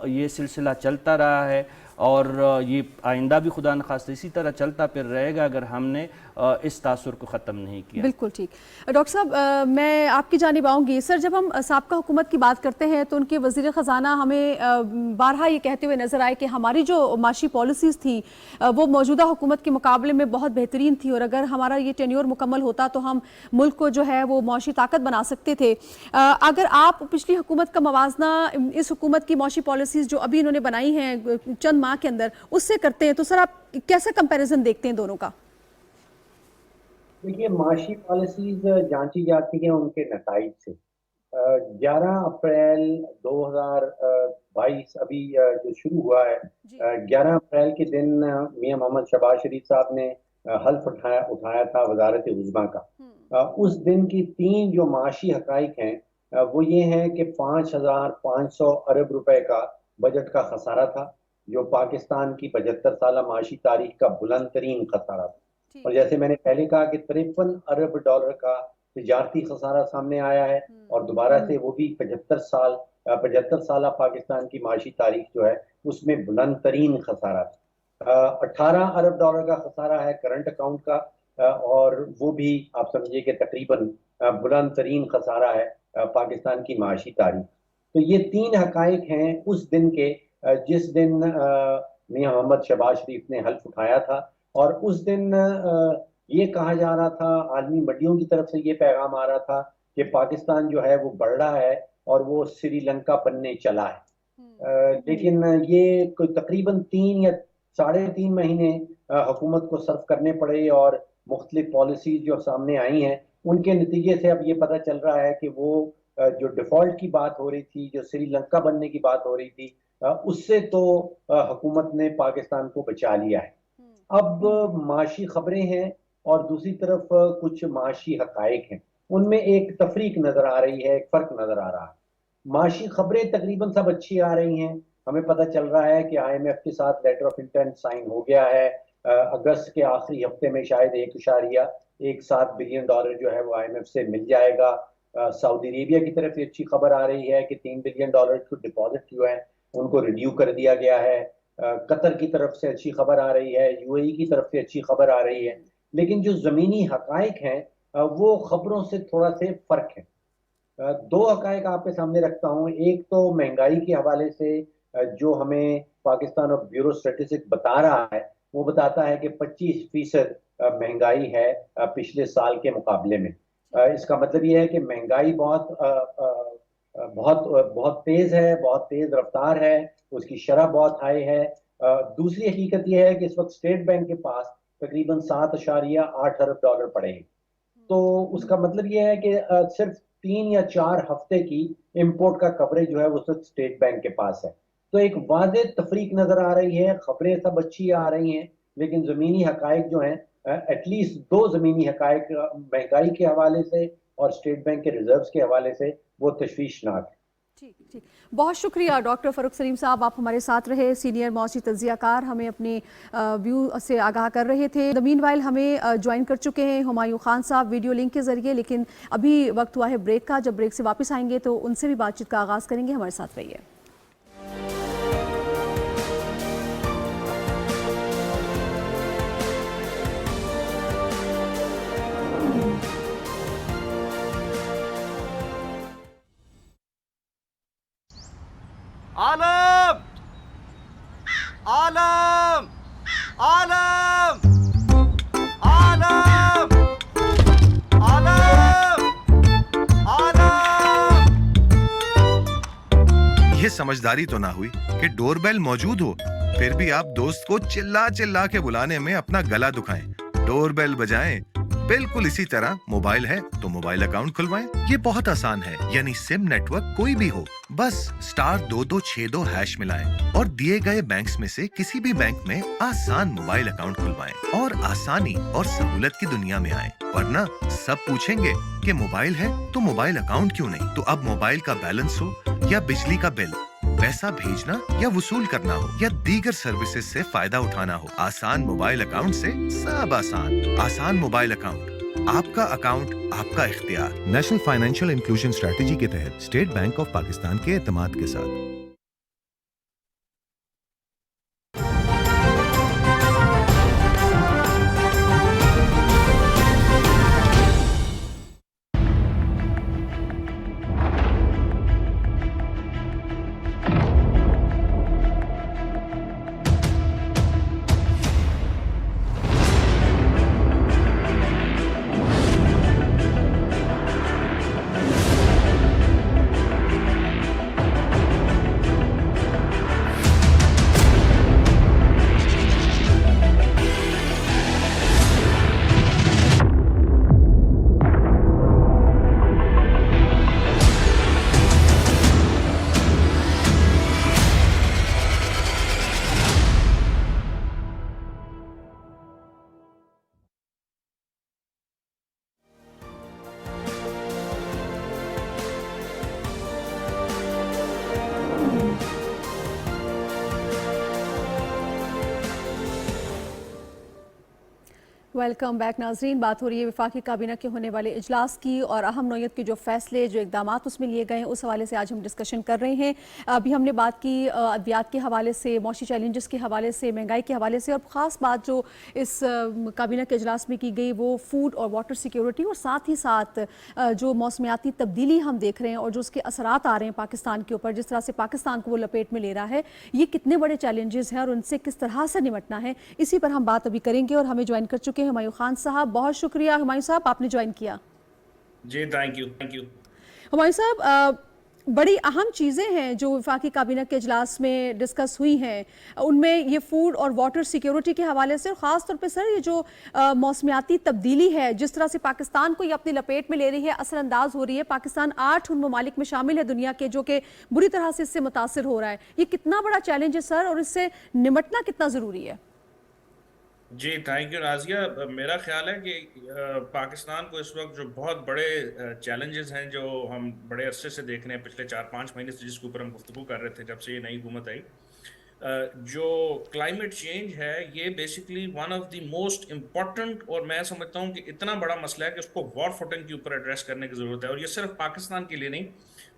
یہ سلسلہ چلتا رہا ہے، اور یہ آئندہ بھی خدا نخواستہ اسی طرح چلتا پھر رہے گا اگر ہم نے اس تاثر کو ختم نہیں کیا۔ بالکل ٹھیک۔ ڈاکٹر صاحب میں آپ کی جانب آؤں گی۔ سر، جب ہم سابقہ حکومت کی بات کرتے ہیں تو ان کے وزیر خزانہ ہمیں بارہا یہ کہتے ہوئے نظر آئے کہ ہماری جو معاشی پالیسیز تھی وہ موجودہ حکومت کے مقابلے میں بہت بہترین تھی، اور اگر ہمارا یہ ٹینیور مکمل ہوتا تو ہم ملک کو جو ہے وہ معاشی طاقت بنا سکتے تھے۔ اگر آپ پچھلی حکومت کا موازنہ اس حکومت کی معاشی پالیسیز جو ابھی انہوں نے بنائی ہیں چند ماہ کے اندر اس سے کرتے ہیں تو سر آپ کیسا کمپیریزن دیکھتے ہیں دونوں کا؟ دیکھیے، معاشی پالیسیز جانچی جاتی ہیں ان کے نتائج سے۔ 11 اپریل 2022 ابھی جو شروع ہوا ہے، 11 اپریل کے دن میاں محمد شہباز شریف صاحب نے حلف اٹھایا تھا وزارت عظمیٰ کا۔ اس دن کی 3 جو معاشی حقائق ہیں وہ یہ ہیں کہ 5500 ارب روپے کا بجٹ کا خسارہ تھا، جو پاکستان کی 75 سالہ معاشی تاریخ کا بلند ترین خسارہ تھا، اور جیسے میں نے پہلے کہا کہ 53 ارب ڈالر کا تجارتی خسارہ سامنے آیا ہے، اور دوبارہ سے وہ بھی 75 سالہ پاکستان کی معاشی تاریخ جو ہے اس میں بلند ترین خسارہ تھا۔ 18 ارب ڈالر کا خسارہ ہے کرنٹ اکاؤنٹ کا، اور وہ بھی آپ سمجھیے کہ تقریباً بلند ترین خسارہ ہے پاکستان کی معاشی تاریخ۔ تو یہ 3 حقائق ہیں اس دن کے جس دن میاں محمد شہباز شریف نے حلف اٹھایا تھا، اور اس دن یہ کہا جا رہا تھا، عالمی منڈیوں کی طرف سے یہ پیغام آ رہا تھا کہ پاکستان جو ہے وہ بڑھ رہا ہے اور وہ سری لنکا بننے چلا ہے۔ لیکن یہ کوئی تقریباً 3 یا 3.5 مہینے حکومت کو صرف کرنے پڑے، اور مختلف پالیسیز جو سامنے آئی ہیں ان کے نتیجے سے اب یہ پتہ چل رہا ہے کہ وہ جو ڈیفالٹ کی بات ہو رہی تھی، جو سری لنکا بننے کی بات ہو رہی تھی، اس سے تو حکومت نے پاکستان کو بچا لیا ہے۔ اب معاشی خبریں ہیں اور دوسری طرف کچھ معاشی حقائق ہیں، ان میں ایک تفریق نظر آ رہی ہے، ایک فرق نظر آ رہا ہے۔ معاشی خبریں تقریباً سب اچھی آ رہی ہیں، ہمیں پتہ چل رہا ہے کہ IMF کے ساتھ لیٹر آف انٹینٹ سائن ہو گیا ہے، اگست کے آخری ہفتے میں شاید 1.17 بلین ڈالر جو ہے وہ IMF سے مل جائے گا۔ سعودی عربیہ کی طرف سے اچھی خبر آ رہی ہے کہ 3 بلین ڈالر جو ڈپازٹ جو ہیں ان کو ریڈیو کر دیا گیا ہے۔ قطر کی طرف سے اچھی خبر آ رہی ہے، UAE کی طرف سے اچھی خبر آ رہی ہے، لیکن جو زمینی حقائق ہیں وہ خبروں سے تھوڑا سے فرق ہے۔ 2 حقائق آپ کے سامنے رکھتا ہوں۔ ایک تو مہنگائی کے حوالے سے جو ہمیں پاکستان اور بیورو اسٹیٹسٹک بتا رہا ہے، وہ بتاتا ہے کہ 25% مہنگائی ہے پچھلے سال کے مقابلے میں۔ اس کا مطلب یہ ہے کہ مہنگائی بہت تیز ہے، بہت تیز رفتار ہے، اس کی شرح بہت ہائی ہے۔ دوسری حقیقت یہ ہے کہ اس وقت اسٹیٹ بینک کے پاس تقریباً 7.8 ارب ڈالر پڑے ہیں، تو اس کا مطلب یہ ہے کہ صرف 3 یا 4 ہفتے کی امپورٹ کا کوریج جو ہے وہ صرف اسٹیٹ بینک کے پاس ہے۔ تو ایک واضح تفریق نظر آ رہی ہے، خبریں سب اچھی آ رہی ہیں، لیکن زمینی حقائق جو ہیں ایٹ لیسٹ 2 زمینی حقائق مہنگائی کے حوالے سے اور اسٹیٹ بینک کے ریزروز کے حوالے سے وہ تشویشناک ہے۔ ठीक ठीक, बहुत शुक्रिया डॉक्टर फ़ारूक सलीम साहब, आप हमारे साथ रहे, सीनियर मौसी तज्ज़िया कार, हमें अपने व्यू से आगाह कर रहे थे। द मीन वाइल हमें ज्वाइन कर चुके हैं हुमायूं खान साहब वीडियो लिंक के ज़रिए, लेकिन अभी वक्त हुआ है ब्रेक का। जब ब्रेक से वापस आएंगे तो उनसे भी बातचीत का आगाज़ करेंगे, हमारे साथ रहिए। आलम आलम आलम आलम आलम आलम। ये समझदारी तो ना हुई कि डोरबेल मौजूद हो फिर भी आप दोस्त को चिल्ला चिल्ला के बुलाने में अपना गला दुखाएं। डोरबेल बजाएं। बिल्कुल इसी तरह मोबाइल है तो मोबाइल अकाउंट खुलवाएं। ये बहुत आसान है, यानी सिम नेटवर्क कोई भी हो, बस *2262# मिलाएं और दिए गए बैंक्स में से किसी भी बैंक में आसान मोबाइल अकाउंट खुलवाएं और आसानी और सहूलत की दुनिया में आएं। वरना सब पूछेंगे कि मोबाइल है तो मोबाइल अकाउंट क्यों नहीं। तो अब मोबाइल का बैलेंस हो या बिजली का बिल, पैसा भेजना या वसूल करना हो या दीगर सर्विसेज से फायदा उठाना हो, आसान मोबाइल अकाउंट से सब आसान। आसान मोबाइल अकाउंट, आपका अकाउंट आपका इख्तियार। नेशनल फाइनेंशियल इंक्लूजन स्ट्रेटेजी के तहत स्टेट बैंक ऑफ पाकिस्तान के एतमाद के साथ। वेलकम बैक नाजरीन। बात हो रही है वफाकी काबीना के होने वाले इजलास की और अहम नौयत के जो फैसले, जो इकदाम उसमें लिए गए हैं, उस हवाले से आज हम डिस्कशन कर रहे हैं। अभी हमने बात की अद्वियात के हवाले से, मौशी चैलेंजेस के हवाले से, महंगाई के हवाले से, और ख़ास बात जो इस काबीना के इजलास में की गई वो फूड और वाटर सिक्योरिटी, और साथ ही साथ जो मौसमियाती तब्दीली हम देख रहे हैं और जो उसके असरात आ रहे हैं पाकिस्तान के ऊपर, जिस तरह से पाकिस्तान को वो लपेट में ले रहा है, ये कितने बड़े चैलेंजेस हैं और उनसे किस तरह से निपटना है, इसी पर हम बात अभी करेंगे। और हमें ज्वाइन कर चुके हैं हुमायूं खान साहब। बहुत शुक्रिया हुमायूं साहब, आपने ज्वाइन किया। जी थैंक यू। हुमायूं साहब, बड़ी अहम चीज़ें हैं जो वफाकी काबीना के इजलास में डिस्कस हुई हैं, उनमें ये फूड और वाटर सिक्योरिटी के हवाले से, और ख़ास तौर पे सर ये जो मौसमियाती तब्दीली है, जिस तरह से पाकिस्तान को ये अपनी लपेट में ले रही है, असरअंदाज हो रही है। पाकिस्तान 8 उन ममालिक में शामिल है दुनिया के जो कि बुरी तरह से इससे मुतासर हो रहा है। ये कितना बड़ा चैलेंज है सर, और इससे निपटना कितना ज़रूरी है? जी थैंक यू नाजिया। मेरा ख्याल है कि पाकिस्तान को इस वक्त जो बहुत बड़े चैलेंजेस हैं, जो हम बड़े अरसे से देख रहे हैं, पिछले 4-5 महीने से जिसके ऊपर हम गुफ्तगू कर रहे थे जब से ये नई हुकूमत आई, जो क्लाइमेट चेंज है, ये basically one of the most important, और मैं समझता हूँ कि इतना बड़ा मसला है कि उसको वॉर फुटिंग के ऊपर एड्रेस करने की ज़रूरत है। और ये सिर्फ पाकिस्तान के लिए नहीं,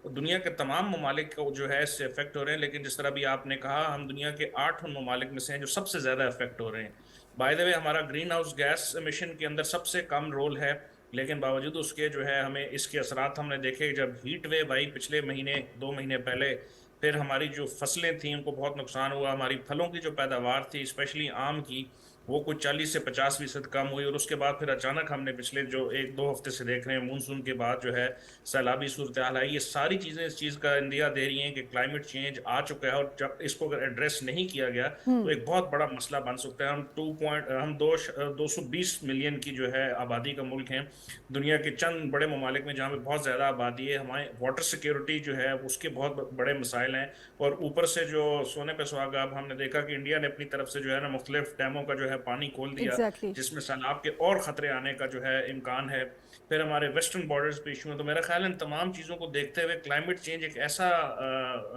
दुनिया के तमाम ममालिक को जो है इससे इफेक्ट हो रहे हैं। लेकिन जिस तरह भी आपने कहा, हम दुनिया के 8 उन ममालिक में से हैं जो सबसे ज़्यादा इफेक्ट हो रहे हैं। बाय द वे, हमारा ग्रीन हाउस गैस एमिशन के अंदर सबसे कम रोल है, लेकिन बावजूद उसके जो है हमें इसके असरात हमने देखे। जब हीट वेव आई पिछले महीने, 2 महीने पहले, फिर हमारी जो फसलें थी उनको बहुत नुकसान हुआ। हमारी फलों की जो पैदावार थी, स्पेशली आम की, वो कुछ 40 से 50% कम हुई। और उसके बाद फिर अचानक हमने पिछले जो 1-2 हफ्ते से देख रहे हैं, मानसून के बाद जो है सैलाबी सूरत हाल आई। ये सारी चीज़ें इस चीज़ का इंदिया दे रही हैं कि क्लाइमेट चेंज आ चुका है, और जब इसको अगर एड्रेस नहीं किया गया तो एक बहुत बड़ा मसला बन सकता है। हम 220 मिलियन की जो है आबादी का मुल्क हैं, दुनिया के चंद बड़े ममालिक में जहाँ पे बहुत ज़्यादा आबादी है। हमारे वाटर सिक्योरिटी जो है उसके बहुत बड़े मसाइल हैं, और ऊपर से जो सोने पे सुहागा, अब हमने देखा कि इंडिया ने अपनी तरफ से जो है ना मुख्तलिफ डैमों का जो है ہے پانی کھول دیا Exactly. جس میں سیلاب کے اور خطرے آنے کا جو ہے امکان ہے. پھر ہمارے ویسٹرن بارڈرز پہ ایشو ہیں. تو میرا خیال ہے ان تمام چیزوں کو دیکھتے ہوئے کلائمیٹ چینج ایک ایسا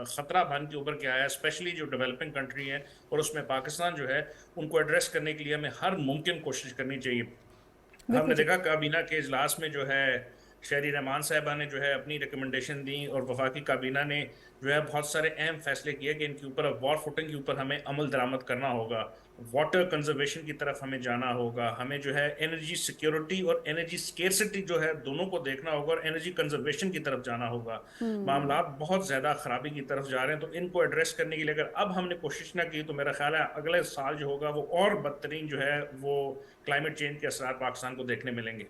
خطرہ بن کے اوپر کے آیا ہے, اسپیشلی جو ڈیولپنگ کنٹری ہیں اور اس میں پاکستان جو ہے, ان کو ایڈریس کرنے کے لیے ہمیں ہر ممکن کوشش کرنی چاہیے. ہم نے دیکھا کابینہ کے اجلاس میں جو ہے شہری رحمان صاحبہ نے جو ہے اپنی ریکمنڈیشن دی اور وفاقی کابینہ نے جو ہے بہت سارے اہم فیصلے کیے کہ ان کے اوپر وار فوٹنگ کے اوپر ہمیں عمل درآمد کرنا ہوگا, واٹر کنزرویشن کی طرف ہمیں جانا ہوگا, ہمیں جو ہے انرجی سیکیورٹی اور انرجی سکیرسٹی جو ہے دونوں کو دیکھنا ہوگا اور انرجی کنزرویشن کی طرف جانا ہوگا. معاملات بہت زیادہ خرابی کی طرف جا رہے ہیں, تو ان کو ایڈریس کرنے کے لیے اگر اب ہم نے کوشش نہ کی تو میرا خیال ہے اگلے سال جو ہوگا وہ اور بدترین جو ہے وہ کلائمیٹ چینج کے اثرات پاکستان کو دیکھنے ملیں گے.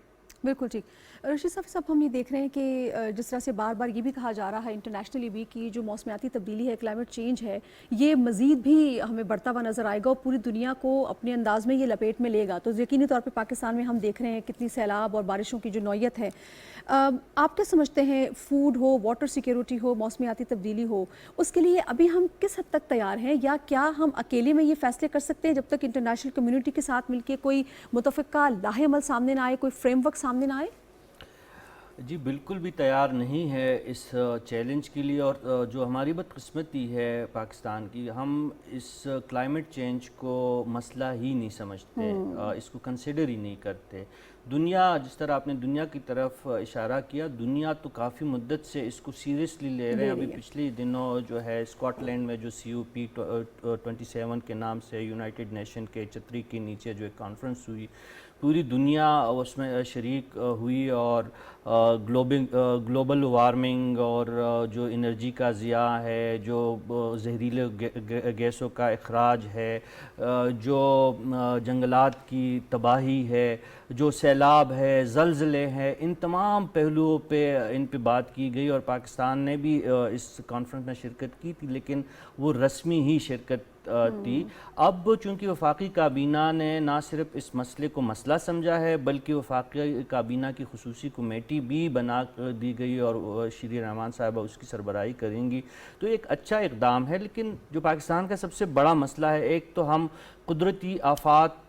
بالکل ٹھیک. رشید صاحب ہم یہ دیکھ رہے ہیں کہ جس طرح سے بار بار یہ بھی کہا جا رہا ہے انٹرنیشنلی بھی کہ جو موسمیاتی تبدیلی ہے, کلائمیٹ چینج ہے, یہ مزید بھی ہمیں بڑھتا ہوا نظر آئے گا اور پوری دنیا کو اپنے انداز میں یہ لپیٹ میں لے گا. تو یقینی طور پہ پاکستان میں ہم دیکھ رہے ہیں کتنی سیلاب اور بارشوں کی جو نوعیت ہے. آپ کیا سمجھتے ہیں, فوڈ ہو, واٹر سیکیورٹی ہو, موسمیاتی تبدیلی ہو, اس کے لیے ابھی ہم کس حد تک تیار ہیں, یا کیا ہم اکیلے میں یہ فیصلے کر سکتے ہیں جب تک انٹرنیشنل کمیونٹی کے ساتھ مل کے کوئی متفقہ لاہ عمل سامنے نہ آئے, کوئی فریم ورک سامنے نہ آئے؟ جی بالکل بھی تیار نہیں ہے اس چیلنج کے لیے, اور جو ہماری بدقسمتی ہے پاکستان کی, ہم اس کلائمیٹ چینج کو مسئلہ ہی نہیں سمجھتے, اس کو کنسیڈر ہی نہیں کرتے. دنیا, جس طرح آپ نے دنیا کی طرف اشارہ کیا, دنیا تو کافی مدت سے اس کو سیریسلی لے رہے ہیں. ابھی پچھلے دنوں جو ہے اسکاٹ لینڈ میں جو COP27 کے نام سے یونائٹڈ نیشن کے چھتری کے نیچے جو ایک کانفرنس ہوئی, پوری دنیا اس میں شریک ہوئی, اور گلوبل وارمنگ اور جو انرجی کا ضیاع ہے, جو زہریلے گیسوں کا اخراج ہے, جو جنگلات کی تباہی ہے, جو سیلاب ہے, زلزلے ہیں, ان تمام پہلوؤں پہ ان پہ بات کی گئی. اور پاکستان نے بھی اس کانفرنس میں شرکت کی تھی, لیکن وہ رسمی ہی شرکت تھی. اب چونکہ وفاقی کابینہ نے نہ صرف اس مسئلے کو مسئلہ سمجھا ہے, بلکہ وفاقی کابینہ کی خصوصی کمیٹی بھی بنا دی گئی اور شری رحمان صاحبہ اس کی سربراہی کریں گی, تو ایک اچھا اقدام ہے. لیکن جو پاکستان کا سب سے بڑا مسئلہ ہے, ایک تو ہم قدرتی آفات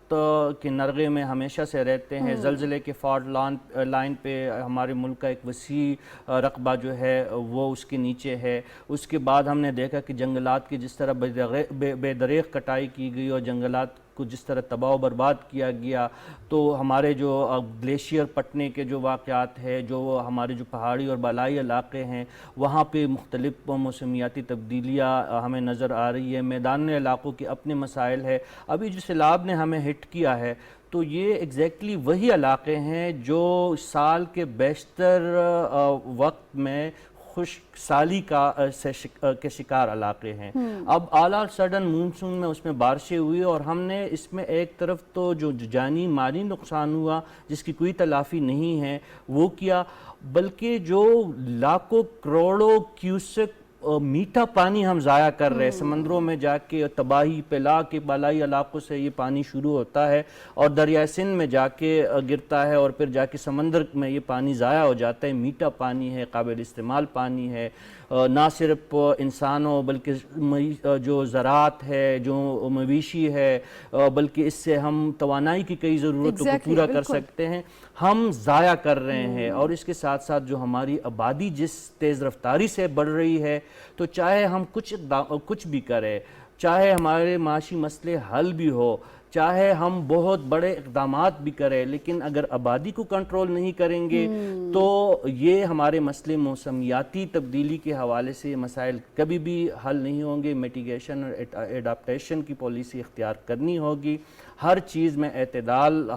کے نرغے میں ہمیشہ سے رہتے ہیں. زلزلے کے فالٹ لائن پہ ہمارے ملک کا ایک وسیع رقبہ جو ہے وہ اس کے نیچے ہے. اس کے بعد ہم نے دیکھا کہ جنگلات کی جس طرح بے دریغ کٹائی کی گئی اور جنگلات کو جس طرح تباہ و برباد کیا گیا, تو ہمارے جو گلیشیئر پٹنے کے جو واقعات ہیں, جو ہمارے جو پہاڑی اور بالائی علاقے ہیں, وہاں پہ مختلف موسمیاتی تبدیلیاں ہمیں نظر آ رہی ہے. میدانی علاقوں کے اپنے مسائل ہے. ابھی جو سیلاب نے ہمیں ہٹ کیا ہے, تو یہ ایگزیکٹلی وہی علاقے ہیں جو سال کے بیشتر وقت میں خشک سالی کے شکار علاقے ہیں. اب اعلیٰ سڈن مونسون میں اس میں بارشیں ہوئی, اور ہم نے اس میں ایک طرف تو جو جانی مالی نقصان ہوا جس کی کوئی تلافی نہیں ہے وہ کیا, بلکہ جو لاکھوں کروڑوں کیوسک میٹھا پانی ہم ضائع کر رہے ہیں. سمندروں میں جا کے تباہی پلا کے بالائی علاقوں سے یہ پانی شروع ہوتا ہے اور دریائے سندھ میں جا کے گرتا ہے, اور پھر جا کے سمندر میں یہ پانی ضائع ہو جاتا ہے. میٹھا پانی ہے, قابل استعمال پانی ہے, نہ صرف انسانوں بلکہ جو زراعت ہے, جو مویشی ہے, بلکہ اس سے ہم توانائی کی کئی ضرورتوں کو پورا کر سکتے ہیں, ہم ضائع کر رہے ہیں. اور اس کے ساتھ ساتھ جو ہماری آبادی جس تیز رفتاری سے بڑھ رہی ہے, تو چاہے ہم کچھ بھی کریں, چاہے ہمارے معاشی مسئلے حل بھی ہو, چاہے ہم بہت بڑے اقدامات بھی کریں, لیکن اگر آبادی کو کنٹرول نہیں کریں گے تو یہ ہمارے مسئلے موسمیاتی تبدیلی کے حوالے سے مسائل کبھی بھی حل نہیں ہوں گے. میٹیگیشن اور ایڈاپٹیشن کی پالیسی اختیار کرنی ہوگی. ہر چیز میں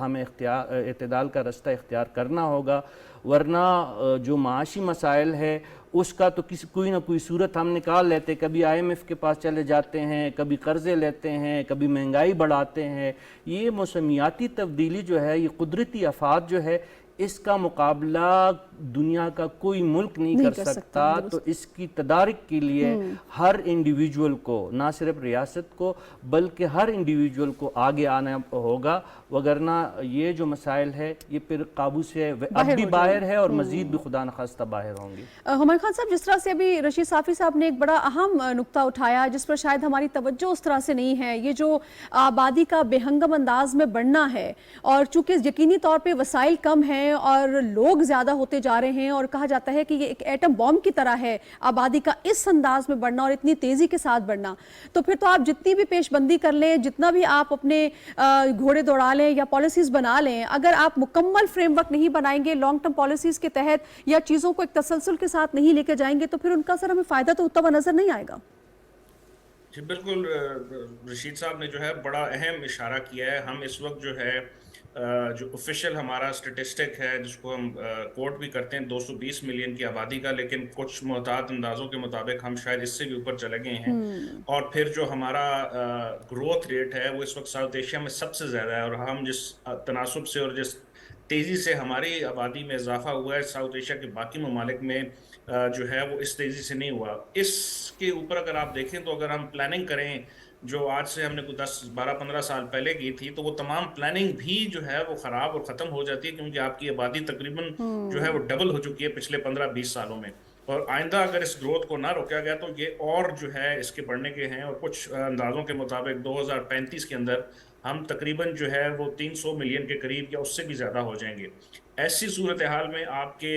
ہمیں اعتدال کا رستہ اختیار کرنا ہوگا, ورنہ جو معاشی مسائل ہے اس کا تو کوئی نہ کوئی صورت ہم نکال لیتے. کبھی IMF کے پاس چلے جاتے ہیں, کبھی قرضے لیتے ہیں, کبھی مہنگائی بڑھاتے ہیں. یہ موسمیاتی تبدیلی جو ہے, یہ قدرتی آفات جو ہے, اس کا مقابلہ دنیا کا کوئی ملک نہیں کر سکتا. تو اس کی تدارک کے لیے ہر انڈیویجول کو, نہ صرف ریاست کو بلکہ ہر انڈیویجول کو آگے آنا ہوگا. वगरना ये जो मसाइल है ये फिर काबू से अब बाहर भी हो बाहर है और मज़ीद भी खुदा न खास्ता बाहर होंगी। हुमायूं खान साहब, जिस तरह से अभी रशीद साफ़ी साहब ने एक बड़ा अहम नुक्ता उठाया जिस पर शायद हमारी तवज्जो उस तरह से नहीं है, ये जो आबादी का बेहंगम अंदाज में बढ़ना है और चूंकि यकीनी तौर पे वसाइल कम हैं और लोग ज़्यादा होते जा रहे हैं और कहा जाता है कि ये एक एटम बॉम्ब की तरह है आबादी का इस अंदाज में बढ़ना और इतनी तेज़ी के साथ बढ़ना, तो फिर तो आप जितनी भी पेशबंदी कर लें, जितना भी आप अपने घोड़े दौड़ा लें या पॉलिसीज़ बना लें, अगर आप मुकम्मल फ्रेमवर्क नहीं बनाएंगे लॉन्ग टर्म पॉलिसीज़ के तहत या चीज़ों को एक तसलसल के साथ नहीं लेके जाएंगे तो फिर उनका सर हमें फ़ायदा तो उतना नज़र नहीं आएगा। जी बिल्कुल, रशीद साहब ने जो है बड़ा अहम इशारा किया है। हम इस वक्त जो है जो ऑफिशियल हमारा स्टेटिस्टिक है जिसको हम कोट भी करते हैं 220 मिलियन की आबादी का, लेकिन कुछ मुहतात अंदाजों के मुताबिक हम शायद इससे भी ऊपर चले गए हैं। और फिर जो हमारा ग्रोथ रेट है वो इस वक्त साउथ एशिया में सबसे ज़्यादा है, और हम जिस तनासब से और जिस तेज़ी से हमारी आबादी में इजाफा हुआ है साउथ एशिया के बाकी ममालिक में जो है वो इस तेज़ी से नहीं हुआ। इसके ऊपर अगर आप देखें तो अगर हम प्लानिंग करें जो आज से हमने कुछ 10-12-15 साल पहले की थी, तो वो तमाम प्लानिंग भी जो है वो ख़राब और ख़त्म हो जाती है, क्योंकि आपकी आबादी तकरीबन जो है वो डबल हो चुकी है पिछले 15-20 सालों में। और आइंदा अगर इस ग्रोथ को ना रोका गया तो ये और जो है इसके बढ़ने के हैं, और कुछ अंदाज़ों के मुताबिक 2035 के अंदर हम तकरीबन जो है वो 300 मिलियन के करीब या उससे भी ज़्यादा हो जाएंगे। ऐसी सूरत हाल में आपके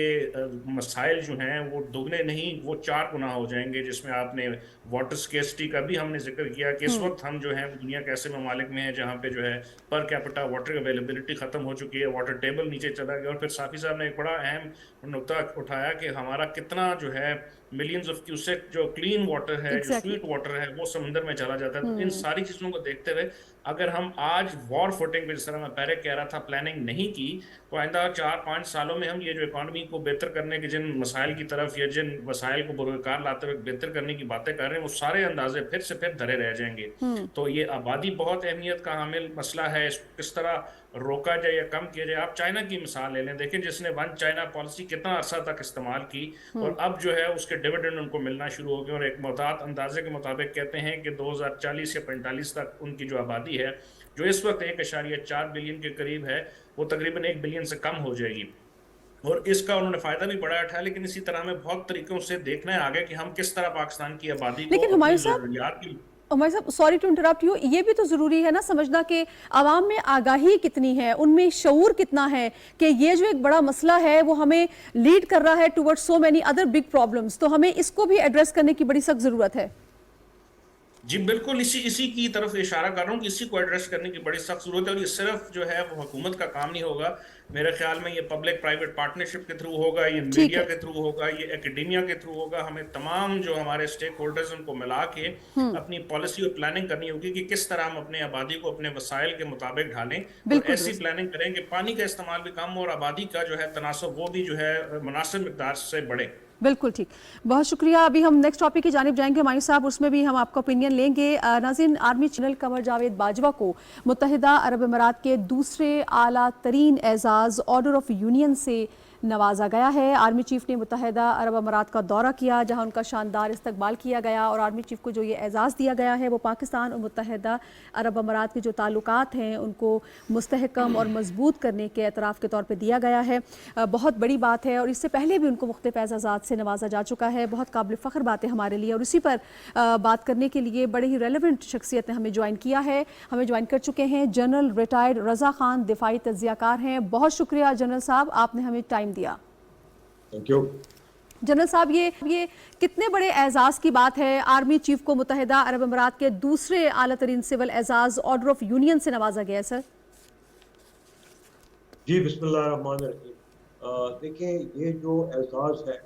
मसाइल जो हैं वो दोगुने नहीं वो 4 गुना हो जाएंगे, जिसमें आपने वाटर स्केर्सिटी का भी हमने जिक्र किया कि इस वक्त हम जो है दुनिया के ऐसे ममालिक में हैं जहाँ पे जो है पर कैपिटा वाटर अवेलेबिलिटी ख़त्म हो चुकी है, वाटर टेबल नीचे चला गया। और फिर साफ़ी साहब ने एक बड़ा अहम नुक्ता उठाया कि हमारा कितना जो है मिलियंस ऑफ क्यूसेक जो क्लीन वाटर है जो स्वीट वाटर है वो समंदर में चला जाता है। तो इन सारी चीज़ों को देखते हुए अगर हम आज वॉर फुटिंग पे, जिस तरह मैं पहले कह रहा था, प्लानिंग नहीं की तो आइंदा 4-5 सालों में हम ये जो इकॉनमी को बेहतर करने के जिन मसाइल की तरफ या जिन वसाइल को बुरकार लाते हुए बेहतर करने की बातें कर रहे हैं वो सारे अंदाजे फिर से फिर धरे रह जाएंगे। तो ये आबादी बहुत अहमियत का हामिल मसला है, इसको किस तरह रोका जाए या कम किया जाए। आप चाइना की मिसाल ले लें, देखें जिसने वन चाइना पॉलिसी कितना अरसा तक इस्तेमाल की और अब जो है उसके डिविडेंड उनको मिलना शुरू हो गए, और एक मुताद अंदाजे के मुताबिक कहते हैं कि 2040 या 45 तक उनकी जो आबादी है जो इस वक्त 1.4 बिलियन के करीब है वो तकरीबन 1 बिलियन से कम हो जाएगी। और इसका उन्होंने फायदा भी बड़ा उठाया, लेकिन इसी तरह हमें बहुत तरीकों से देखना है आगे कि हम किस तरह पाकिस्तान की आबादी को अपनी ज़रूरियात की। उमर साहब, सॉरी टू इंटरप्ट यू, ये भी तो ज़रूरी है ना समझना कि आवाम में आगाही कितनी है, उनमें शऊर कितना है कि ये जो एक बड़ा मसला है वो हमें लीड कर रहा है towards so many other big problems, तो हमें इसको भी एड्रेस करने की बड़ी सख्त ज़रूरत है। जी बिल्कुल, इसी की तरफ इशारा कर रहा हूँ कि इसी को एड्रेस करने की बड़ी सख्त ज़रूरत है। और ये सिर्फ जो है वो हुकूमत का काम नहीं होगा, मेरे ख्याल में ये पब्लिक प्राइवेट पार्टनरशिप के थ्रू होगा, ये मीडिया के थ्रू होगा, ये एकेडेमिया के थ्रू होगा। हमें तमाम जो हमारे स्टेक होल्डर्स उनको मिला के अपनी पॉलिसी और प्लानिंग करनी होगी कि किस तरह हम अपने आबादी को अपने वसाइल के मुताबिक ढालें, और ऐसी प्लानिंग करें कि पानी का इस्तेमाल भी कम और आबादी का जो है तनासब वो भी जो है मुनासिब मिकदार से बढ़े। बिल्कुल ठीक, बहुत शुक्रिया। अभी हम नेक्स्ट टॉपिक की जानिब जाएंगे हुमायूं साहब, उसमें भी हम आपका ओपिनियन लेंगे। नाज़रीन, आर्मी जनरल कमर जावेद बाजवा को मुत्तहिदा अरब अमीरात के दूसरे आला तरीन एजाज़ ऑर्डर ऑफ यूनियन से नवाजा गया है। आर्मी चीफ ने मुत्तहिदा अरब अमीरात का दौरा किया जहां उनका शानदार इस्तकबाल किया गया, और आर्मी चीफ को जो ये एजाज़ दिया गया है वो पाकिस्तान और मुत्तहिदा अरब अमीरात के जो ताल्लुकात हैं उनको मुस्तहकम और मजबूत करने के एतराफ़ के तौर पर दिया गया है। बहुत बड़ी बात है, और इससे पहले भी उनको मुख्तलिफ एजाज़ात से नवाजा जा चुका है। बहुत काबिल फ़ख्र बात है हमारे लिए, और इसी पर बात करने के लिए बड़े ही रेलेवेंट शख्सियत ने हमें ज्वाइन किया है। हमें ज्वाइन कर चुके हैं जनरल रिटायर्ड रज़ा खान, दिफाई तज्ज़ियाकार हैं। बहुत शुक्रिया जनरल साहब, आपने हमें टाइम दिया। थैंक यू जनरल साहब, ये कितने बड़े एजाज़ की बात है, आर्मी चीफ को मुत्तहिदा अरब अमीरात के दूसरे आला तरीन सिविल एजाज़ ऑर्डर ऑफ यूनियन से नवाजा गया है सर। जी बिस्मिल्लाहिर्रहमानिर्रहीम। देखिए, ये जो एजाज़ है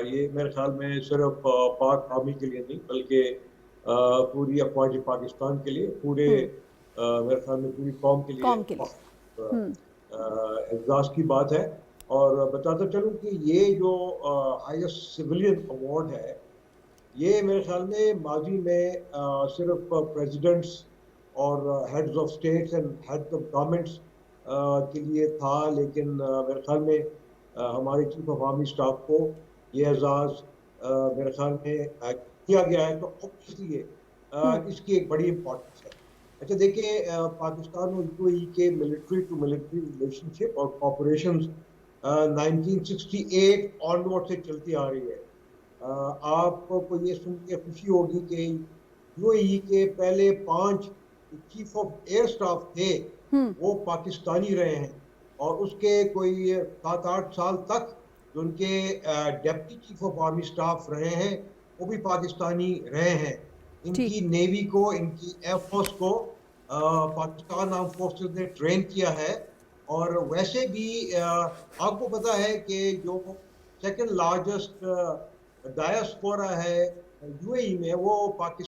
ये मेरे ख्याल में सिर्फ पाक आर्मी के लिए नहीं बल्कि पूरी अफ़वाज पाकिस्तान के लिए, पूरे मेरे ख्याल में पूरी कौम के लिए एजाज़ की बात है। और बताता चलूँ कि ये जो हाईएस्ट सिविलियन अवार्ड है ये मेरे ख्याल में माजी में सिर्फ प्रेसिडेंट्स और heads of states and heads of governments के लिए था, लेकिन मेरे ख्याल में हमारे चीफ ऑफ आर्मी स्टाफ को ये एजाज़ मेरे ख्याल में किया गया है, तो इसलिए इसकी एक बड़ी इम्पोर्टेंस है। अच्छा देखिए, पाकिस्तान और यूएई के मिलिट्री टू मिलिट्री रिलेशनशिप और कॉपरेशन 1968 ऑनवर्ड से चलती आ रही है। आपको ये सुन के खुशी होगी कि यूएई के पहले 5 चीफ ऑफ एयर स्टाफ थे, वो पाकिस्तानी रहे हैं, और उसके कोई 7-8 साल तक जो उनके deputy chief of army staff रहे हैं वो भी पाकिस्तानी रहे हैं। इनकी नेवी को, इनकी एयरफोर्स को पाकिस्तान आर्म फोर्सेस ने ट्रेन किया है। और वैसे भी आपको पता है कि जो सेकंड लार्जेस्ट डायस्पोरा है यूएई में, वो पाकिस्तान